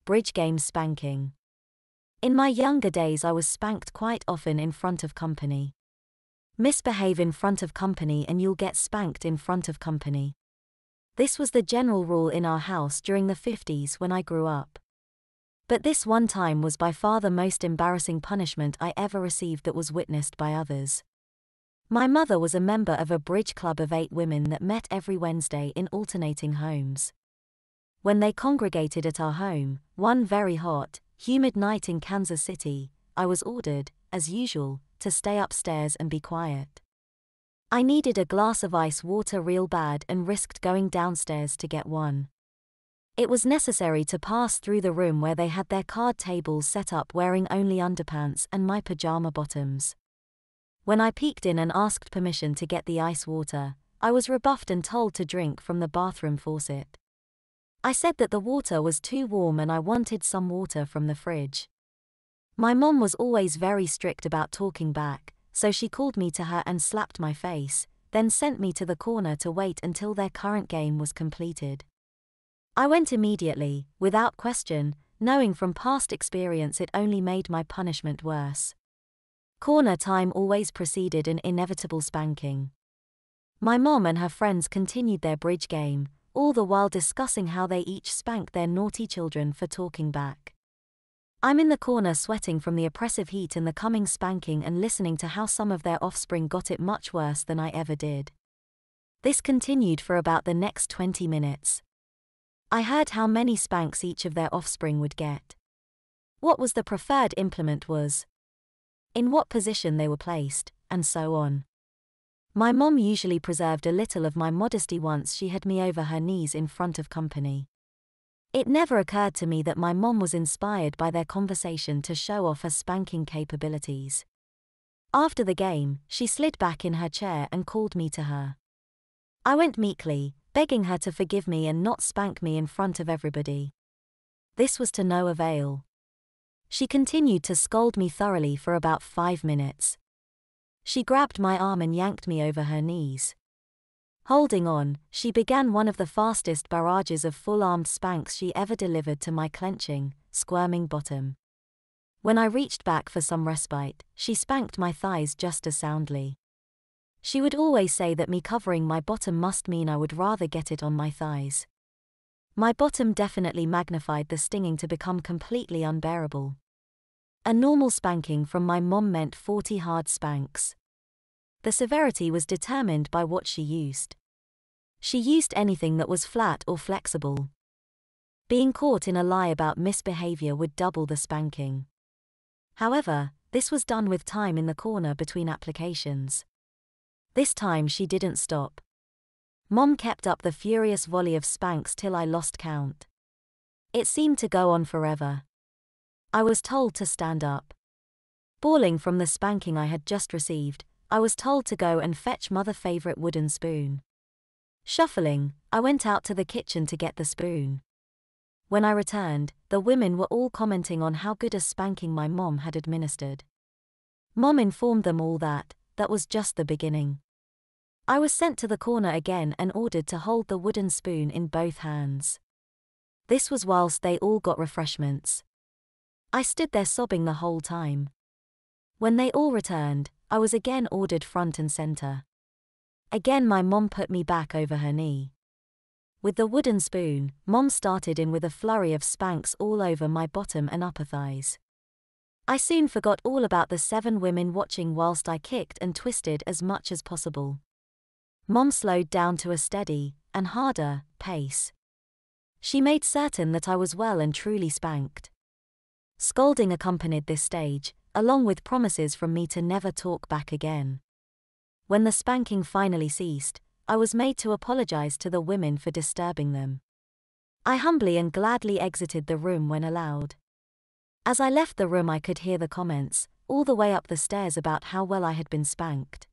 Bridge game spanking. In my younger days I was spanked quite often in front of company. Misbehave in front of company and you'll get spanked in front of company. This was the general rule in our house during the 50s when I grew up. But this one time was by far the most embarrassing punishment I ever received that was witnessed by others. My mother was a member of a bridge club of 8 women that met every Wednesday in alternating homes. When they congregated at our home, one very hot, humid night in Kansas City, I was ordered, as usual, to stay upstairs and be quiet. I needed a glass of ice water real bad and risked going downstairs to get one. It was necessary to pass through the room where they had their card tables set up wearing only underpants and my pajama bottoms. When I peeked in and asked permission to get the ice water, I was rebuffed and told to drink from the bathroom faucet. I said that the water was too warm and I wanted some water from the fridge. My mom was always very strict about talking back, so she called me to her and slapped my face, then sent me to the corner to wait until their current game was completed. I went immediately, without question, knowing from past experience it only made my punishment worse. Corner time always preceded an inevitable spanking. My mom and her friends continued their bridge game, all the while discussing how they each spanked their naughty children for talking back. I'm in the corner sweating from the oppressive heat and the coming spanking and listening to how some of their offspring got it much worse than I ever did. This continued for about the next 20 minutes. I heard how many spanks each of their offspring would get. What was the preferred implement was, in what position they were placed, and so on. My mom usually preserved a little of my modesty once she had me over her knees in front of company. It never occurred to me that my mom was inspired by their conversation to show off her spanking capabilities. After the game, she slid back in her chair and called me to her. I went meekly, begging her to forgive me and not spank me in front of everybody. This was to no avail. She continued to scold me thoroughly for about 5 minutes. She grabbed my arm and yanked me over her knees. Holding on, she began one of the fastest barrages of full-armed spanks she ever delivered to my clenching, squirming bottom. When I reached back for some respite, she spanked my thighs just as soundly. She would always say that me covering my bottom must mean I would rather get it on my thighs. My bottom definitely magnified the stinging to become completely unbearable. A normal spanking from my mom meant 40 hard spanks. The severity was determined by what she used. She used anything that was flat or flexible. Being caught in a lie about misbehavior would double the spanking. However, this was done with time in the corner between applications. This time she didn't stop. Mom kept up the furious volley of spanks till I lost count. It seemed to go on forever. I was told to stand up. Bawling from the spanking I had just received, I was told to go and fetch mother's favorite wooden spoon. Shuffling, I went out to the kitchen to get the spoon. When I returned, the women were all commenting on how good a spanking my mom had administered. Mom informed them all that was just the beginning. I was sent to the corner again and ordered to hold the wooden spoon in both hands. This was whilst they all got refreshments. I stood there sobbing the whole time. When they all returned, I was again ordered front and center. Again my mom put me back over her knee. With the wooden spoon, Mom started in with a flurry of spanks all over my bottom and upper thighs. I soon forgot all about the 7 women watching whilst I kicked and twisted as much as possible. Mom slowed down to a steady, and harder, pace. She made certain that I was well and truly spanked. Scolding accompanied this stage, along with promises from me to never talk back again. When the spanking finally ceased, I was made to apologize to the women for disturbing them. I humbly and gladly exited the room when allowed. As I left the room I could hear the comments, all the way up the stairs about how well I had been spanked.